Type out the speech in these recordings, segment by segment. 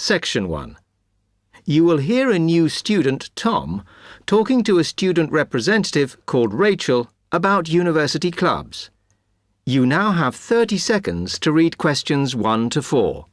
Section 1. You will hear a new student, Tom, talking to a student representative called Rachel about university clubs. You now have 30 seconds to read questions 1 to 4.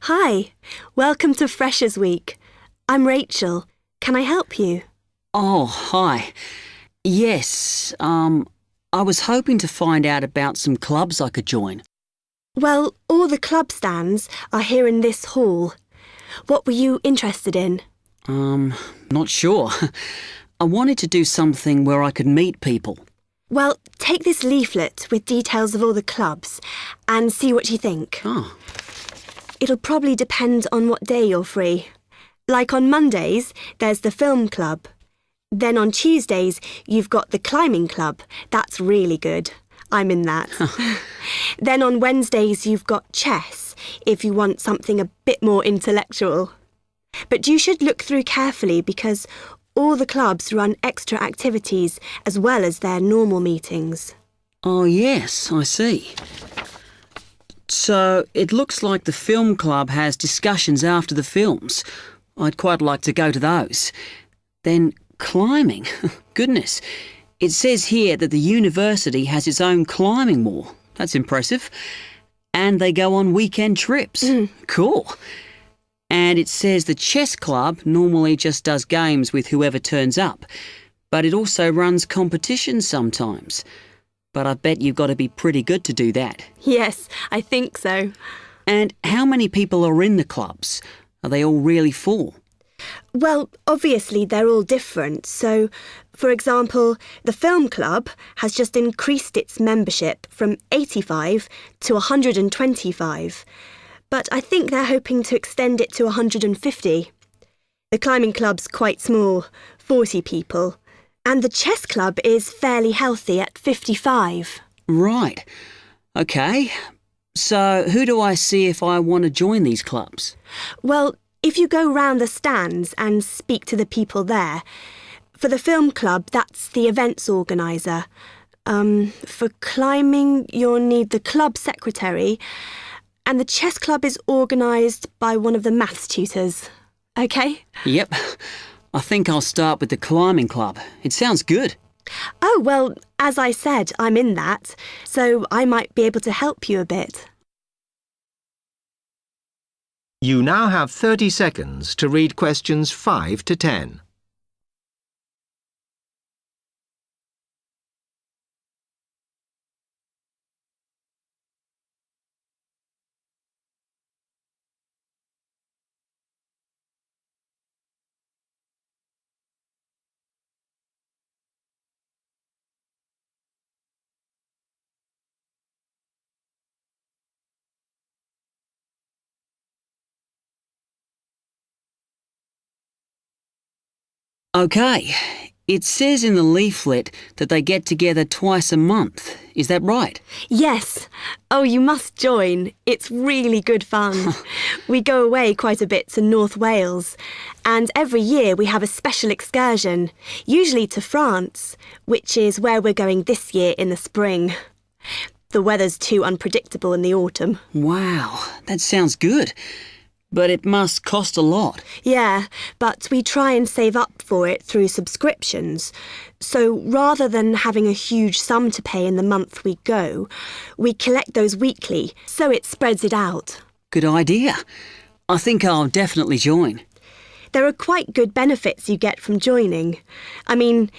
Hi, welcome to Freshers Week. I'm Rachel. Can I help you? Oh, hi. Yes, I was hoping to find out about some clubs I could join. Well, all the club stands are here in this hall. What were you interested in? Not sure. I wanted to do something where I could meet people. Well, take this leaflet with details of all the clubs and see what you think. Oh, It'll probably depend on what day you're free. Like on Mondays, there's the film club. Then on Tuesdays, you've got the climbing club. That's really good. I'm in that. Then on Wednesdays, you've got chess, if you want something a bit more intellectual. But you should look through carefully because all the clubs run extra activities as well as their normal meetings. oh yes, I see. So it looks like the film club has discussions after the films. I'd quite like to go to those. Then climbing. Goodness. It says here that the university has its own climbing wall. That's impressive. And they go on weekend trips. Cool. And it says the chess club normally just does games with whoever turns up, but it also runs competitions sometimes. But I bet you've got to be pretty good to do that. Yes, I think so. And how many people are in the clubs? Are they all really full? Well, obviously they're all different. So, for example, the film club has just increased its membership from 85 to 125. But I think they're hoping to extend it to 150. The climbing club's quite small, 40 people. And the chess club is fairly healthy at 55. Right. Okay. So who do I see if I want to join these clubs? Well, if you go round the stands and speak to the people there, for the film club, that's the events organiser. For climbing, you'll need the club secretary, and the chess club is organised by one of the maths tutors. OK? Yep. I think I'll start with the climbing club. It sounds good. Oh, well, as I said, I'm in that, so I might be able to help you a bit. You now have 30 seconds to read questions 5 to 10. Okay. It says in the leaflet that they get together twice a month. Is that right? Yes. Oh, you must join. It's really good fun. We go away quite a bit to North Wales, and every year we have a special excursion, usually to France, which is where we're going this year in the spring. The weather's too unpredictable in the autumn. Wow, that sounds good. But it must cost a lot. Yeah, but we try and save up for it through subscriptions. So rather than having a huge sum to pay in the month we go, we collect those weekly, so it spreads it out. Good idea. I think I'll definitely join. There are quite good benefits you get from joining. I mean,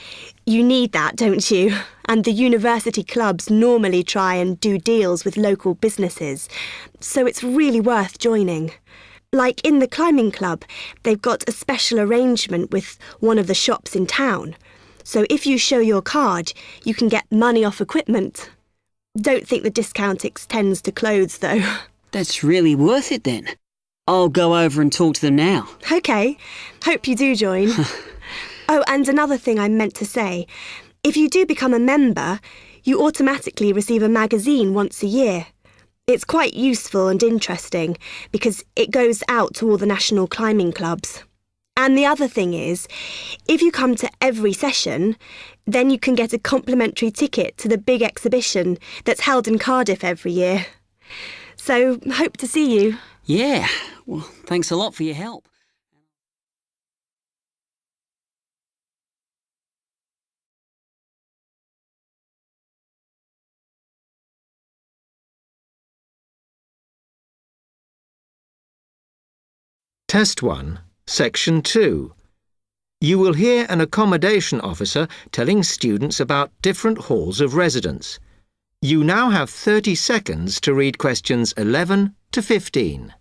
you need that, don't you? And the university clubs normally try and do deals with local businesses, so it's really worth joining. Like in the climbing club, they've got a special arrangement with one of the shops in town. So if you show your card, you can get money off equipment. Don't think the discount extends to clothes, though. That's really worth it then. I'll go over and talk to them now. OK, hope you do join. Oh, and another thing I meant to say. If you do become a member, you automatically receive a magazine once a year. It's quite useful and interesting because it goes out to all the national climbing clubs. And the other thing is, if you come to every session, then you can get a complimentary ticket to the big exhibition that's held in Cardiff every year. So, hope to see you. Yeah, well, thanks a lot for your help. Test 1, Section 2. You will hear an accommodation officer telling students about different halls of residence. You now have 30 seconds to read questions 11 to 15.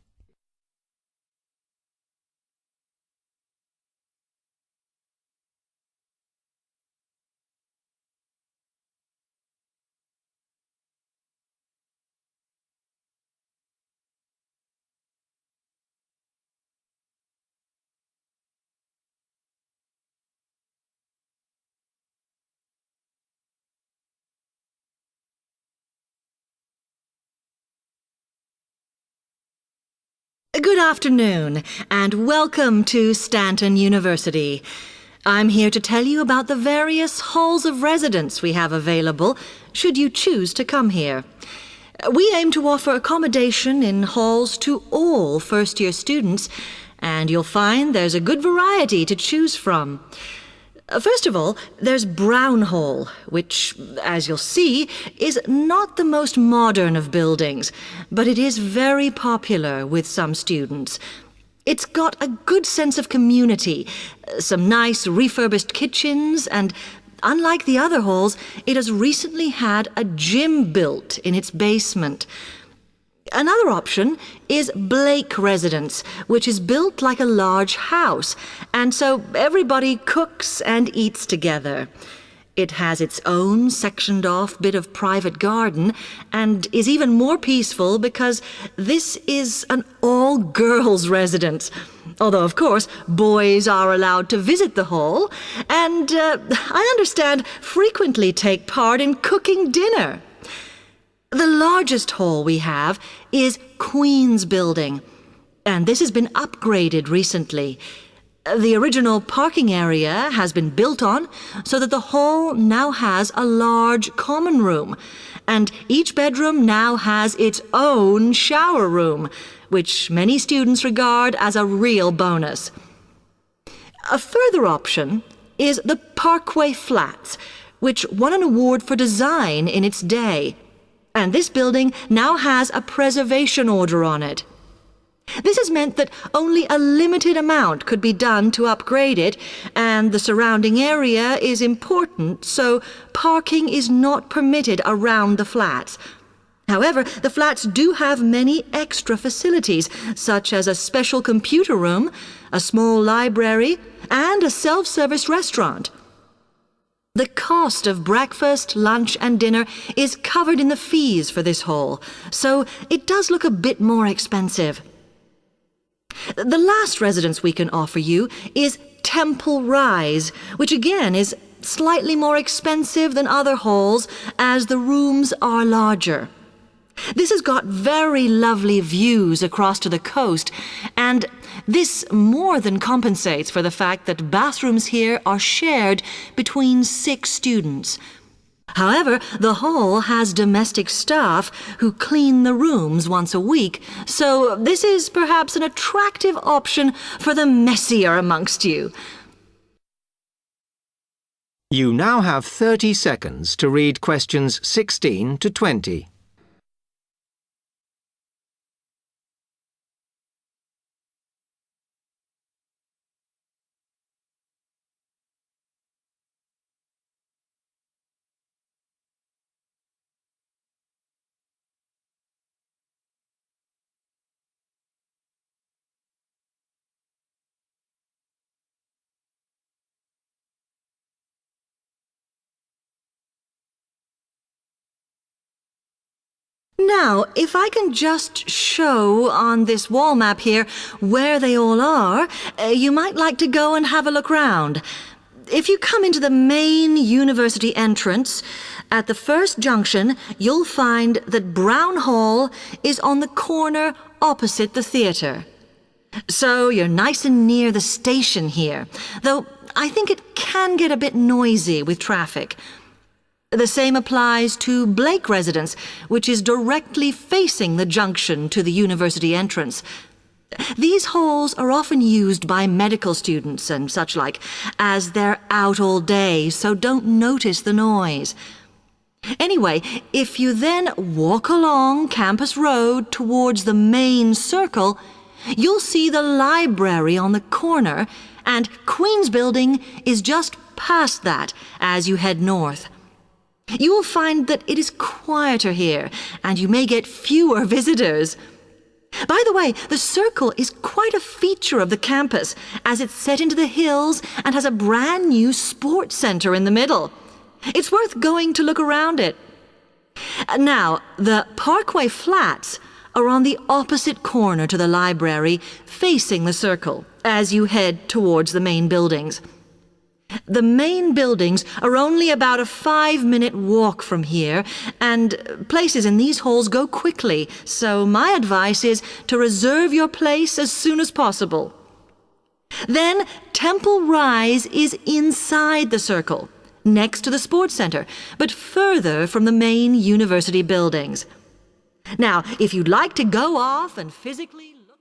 Good afternoon, and welcome to Stanton University. I'm here to tell you about the various halls of residence we have available, should you choose to come here. We aim to offer accommodation in halls to all first-year students, and you'll find there's a good variety to choose from. First of all, there's Brown Hall, which, as you'll see, is not the most modern of buildings, but it is very popular with some students. It's got a good sense of community, some nice refurbished kitchens, and unlike the other halls, it has recently had a gym built in its basement. Another option is Blake Residence, which is built like a large house, and so everybody cooks and eats together. It has its own sectioned-off bit of private garden and is even more peaceful because this is an all-girls residence. Although, of course, boys are allowed to visit the hall and, I understand, frequently take part in cooking dinner. The largest hall we have is Queen's Building, and this has been upgraded recently. The original parking area has been built on so that the hall now has a large common room, and each bedroom now has its own shower room, which many students regard as a real bonus. A further option is the Parkway Flats, which won an award for design in its day. And this building now has a preservation order on it. This has meant that only a limited amount could be done to upgrade it, and the surrounding area is important, so parking is not permitted around the flats. However, the flats do have many extra facilities, such as a special computer room, a small library, and a self-service restaurant. The cost of breakfast, lunch and dinner is covered in the fees for this hall, so it does look a bit more expensive. The last residence we can offer you is Temple Rise, which again is slightly more expensive than other halls as the rooms are larger. This has got very lovely views across to the coast, and this more than compensates for the fact that bathrooms here are shared between 6 students. However, the hall has domestic staff who clean the rooms once a week, so this is perhaps an attractive option for the messier amongst you. You now have 30 seconds to read questions 16 to 20. Now, if I can just show on this wall map here where they all are, you might like to go and have a look round. If you come into the main university entrance, at the first junction, you'll find that Brown Hall is on the corner opposite the theatre. So you're nice and near the station here, though I think it can get a bit noisy with traffic. The same applies to Blake Residence, which is directly facing the junction to the university entrance. These halls are often used by medical students and such like, as they're out all day, so don't notice the noise. Anyway, if you then walk along Campus Road towards the main circle, you'll see the library on the corner, and Queen's Building is just past that as you head north. You will find that it is quieter here, and you may get fewer visitors. By the way, the circle is quite a feature of the campus, as it's set into the hills and has a brand new sports center in the middle. It's worth going to look around it. Now, the Parkway Flats are on the opposite corner to the library, facing the circle, as you head towards the main buildings. The main buildings are only about a 5-minute walk from here, and places in these halls go quickly, so my advice is to reserve your place as soon as possible. Then Temple Rise is inside the circle, next to the sports center, but further from the main university buildings. Now, if you'd like to go off and physically look...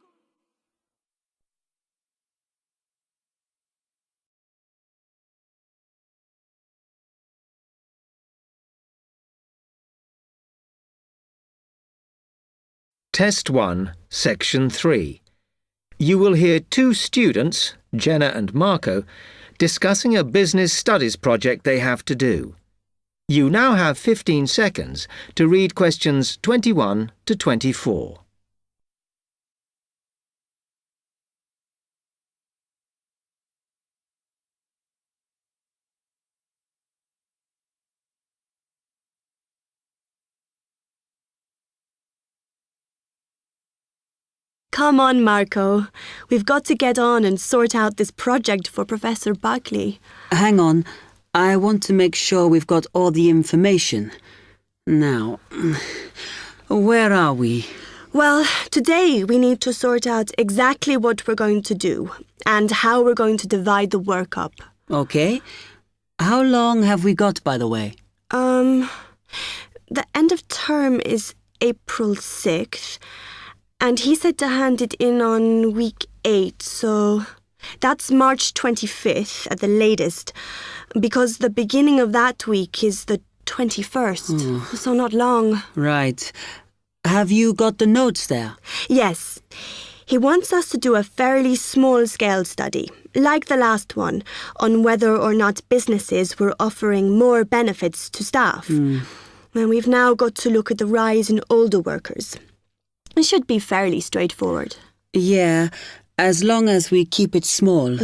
Test 1, Section 3. You will hear two students, Jenna and Marco, discussing a business studies project they have to do. You now have 15 seconds to read questions 21 to 24. Come on, Marco. We've got to get on and sort out this project for Professor Buckley. Hang on. I want to make sure we've got all the information. Now, where are we? Well, today we need to sort out exactly what we're going to do and how we're going to divide the work up. Okay. How long have we got, by the way? The end of term is April 6th. And he said to hand it in on week 8, so that's March 25th at the latest, because the beginning of that week is the 21st, so not long. Right. Have you got the notes there? Yes. He wants us to do a fairly small-scale study, like the last one, on whether or not businesses were offering more benefits to staff. And we've now got to look at the rise in older workers. It should be fairly straightforward. Yeah, as long as we keep it small.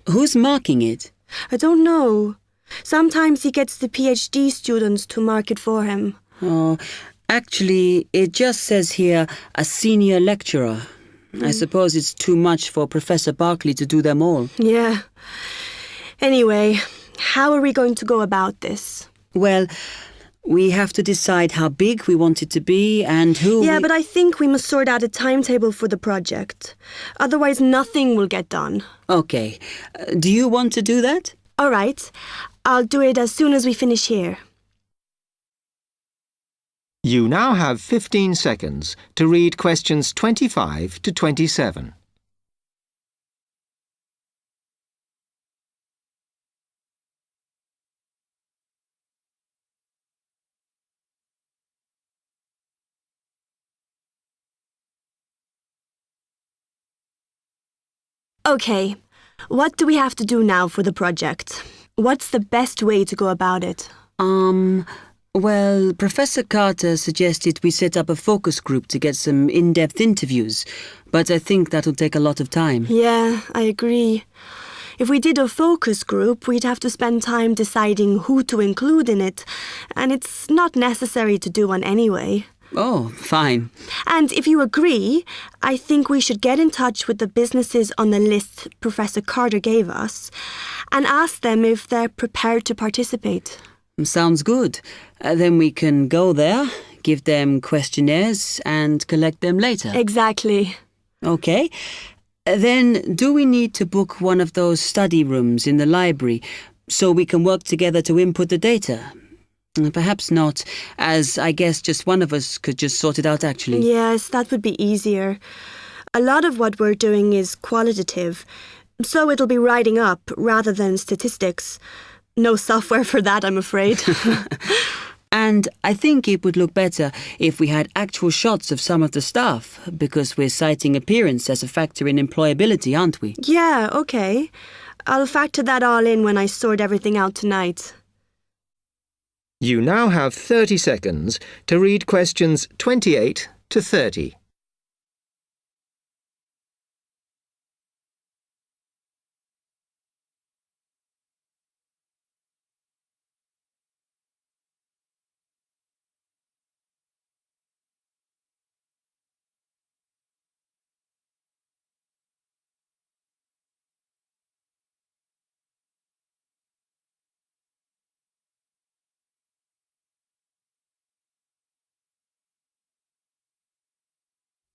Who's marking it? I don't know. Sometimes he gets the PhD students to mark it for him. Oh, actually, it just says here, a senior lecturer. I suppose it's too much for Professor Barclay to do them all. Yeah. Anyway, how are we going to go about this? Well, we have to decide how big we want it to be and who... Yeah, but I think we must sort out a timetable for the project. Otherwise, nothing will get done. Okay. Do you want to do that? All right. I'll do it as soon as we finish here. You now have 15 seconds to read questions 25 to 27. Okay, what do we have to do now for the project? What's the best way to go about it? Well, Professor Carter suggested we set up a focus group to get some in-depth interviews, but I think that'll take a lot of time. Yeah, I agree. If we did a focus group, we'd have to spend time deciding who to include in it, and it's not necessary to do one anyway. Oh, fine. And if you agree, I think we should get in touch with the businesses on the list Professor Carter gave us and ask them if they're prepared to participate. Sounds good. Then we can go there, give them questionnaires and collect them later. Exactly. Okay. Then do we need to book one of those study rooms in the library so we can work together to input the data? Perhaps not, as I guess just one of us could just sort it out actually. Yes, that would be easier. A lot of what we're doing is qualitative, so it'll be writing up rather than statistics. No software for that, I'm afraid. And I think it would look better if we had actual shots of some of the staff, because we're citing appearance as a factor in employability, aren't we? Yeah, okay. I'll factor that all in when I sort everything out tonight. You now have 30 seconds to read questions 28 to 30.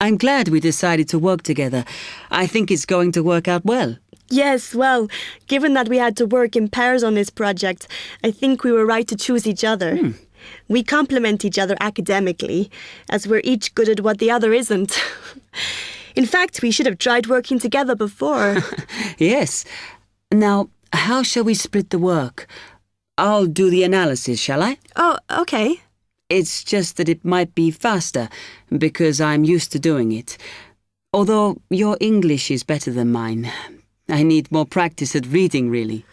I'm glad we decided to work together. I think it's going to work out well. Yes, well, given that we had to work in pairs on this project, I think we were right to choose each other. We complement each other academically, as we're each good at what the other isn't. In fact, we should have tried working together before. Yes. Now, how shall we split the work? I'll do the analysis, shall I? Oh, okay. It's just that it might be faster, because I'm used to doing it. Although your English is better than mine. I need more practice at reading, really.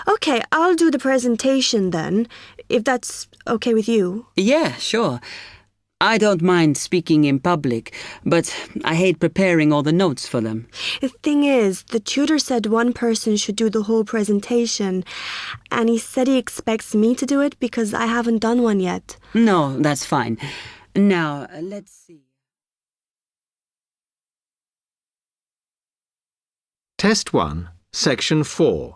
Okay, I'll do the presentation then, if that's okay with you. Yeah, sure. I don't mind speaking in public, but I hate preparing all the notes for them. The thing is, the tutor said one person should do the whole presentation, and he said he expects me to do it because I haven't done one yet. No, that's fine. Now, let's see. Test 1, Section 4.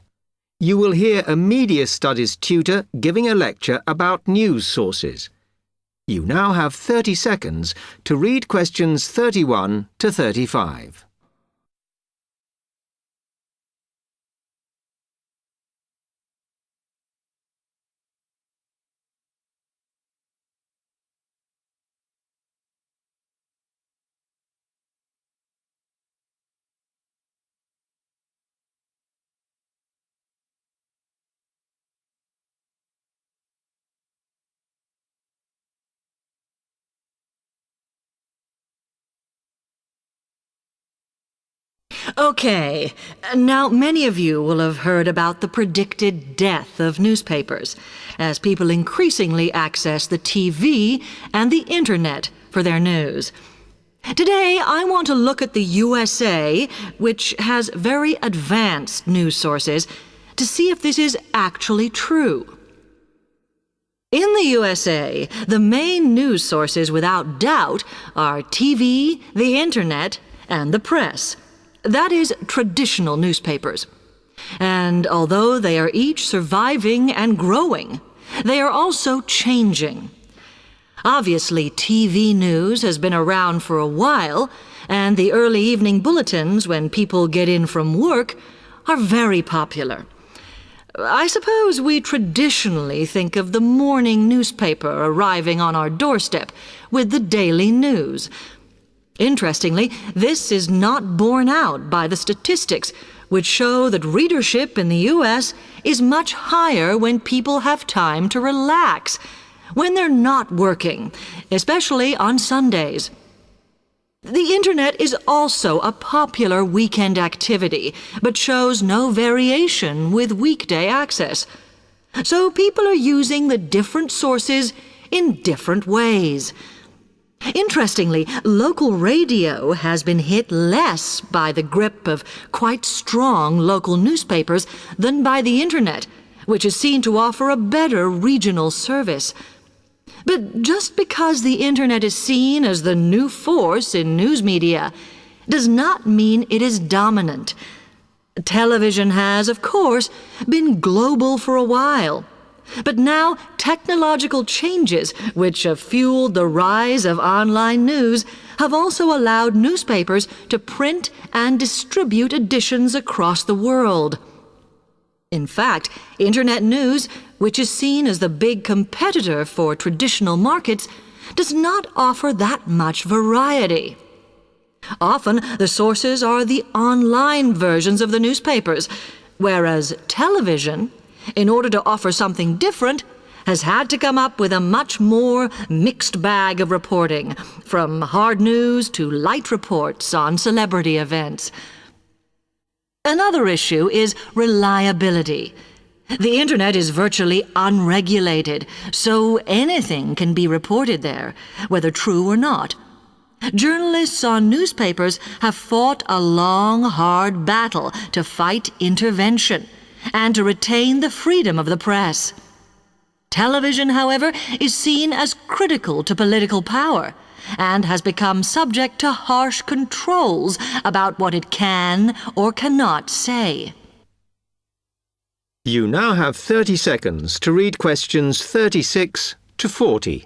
You will hear a media studies tutor giving a lecture about news sources. You now have 30 seconds to read questions 31 to 35. Okay, now many of you will have heard about the predicted death of newspapers, as people increasingly access the TV and the internet for their news. Today, I want to look at the USA, which has very advanced news sources, to see if this is actually true. In the USA, the main news sources without doubt are TV, the internet, and the press. That is, traditional newspapers. And although they are each surviving and growing, they are also changing. Obviously, TV news has been around for a while, and the early evening bulletins when people get in from work are very popular. I suppose we traditionally think of the morning newspaper arriving on our doorstep with the daily news. Interestingly, this is not borne out by the statistics, which show that readership in the U.S. is much higher when people have time to relax, when they're not working, especially on Sundays. The internet is also a popular weekend activity, but shows no variation with weekday access. So people are using the different sources in different ways. Interestingly, local radio has been hit less by the grip of quite strong local newspapers than by the internet, which is seen to offer a better regional service. But just because the internet is seen as the new force in news media does not mean it is dominant. Television has, of course, been global for a while. But now technological changes, which have fueled the rise of online news, have also allowed newspapers to print and distribute editions across the world. In fact, Internet news, which is seen as the big competitor for traditional markets, does not offer that much variety. Often, the sources are the online versions of the newspapers, whereas television, in order to offer something different, has had to come up with a much more mixed bag of reporting, from hard news to light reports on celebrity events. Another issue is reliability. The internet is virtually unregulated, so anything can be reported there, whether true or not. Journalists on newspapers have fought a long, hard battle to fight intervention and to retain the freedom of the press. Television, however, is seen as critical to political power and has become subject to harsh controls about what it can or cannot say. You now have 30 seconds to read questions 36 to 40.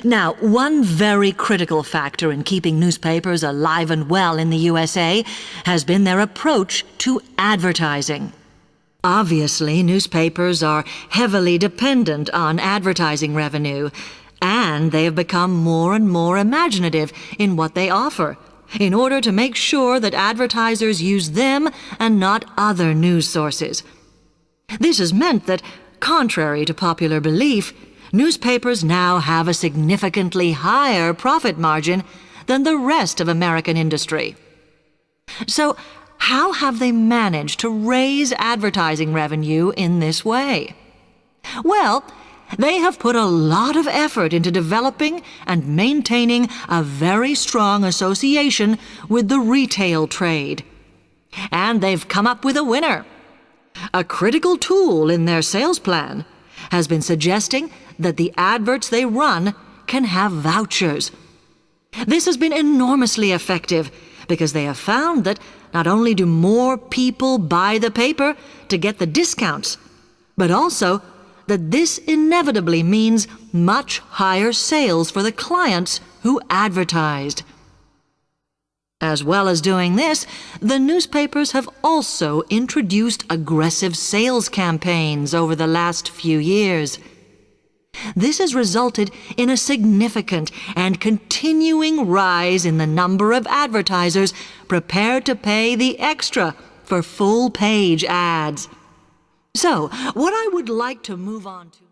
Now, one very critical factor in keeping newspapers alive and well in the USA has been their approach to advertising. Obviously, newspapers are heavily dependent on advertising revenue, and they have become more and more imaginative in what they offer, in order to make sure that advertisers use them and not other news sources. This has meant that, contrary to popular belief, newspapers now have a significantly higher profit margin than the rest of American industry. So, how have they managed to raise advertising revenue in this way? Well, they have put a lot of effort into developing and maintaining a very strong association with the retail trade. And they've come up with a winner. A critical tool in their sales plan has been suggesting that the adverts they run can have vouchers. This has been enormously effective because they have found that not only do more people buy the paper to get the discounts, but also that this inevitably means much higher sales for the clients who advertised. As well as doing this, the newspapers have also introduced aggressive sales campaigns over the last few years. This has resulted in a significant and continuing rise in the number of advertisers prepared to pay the extra for full-page ads. So, what I would like to move on to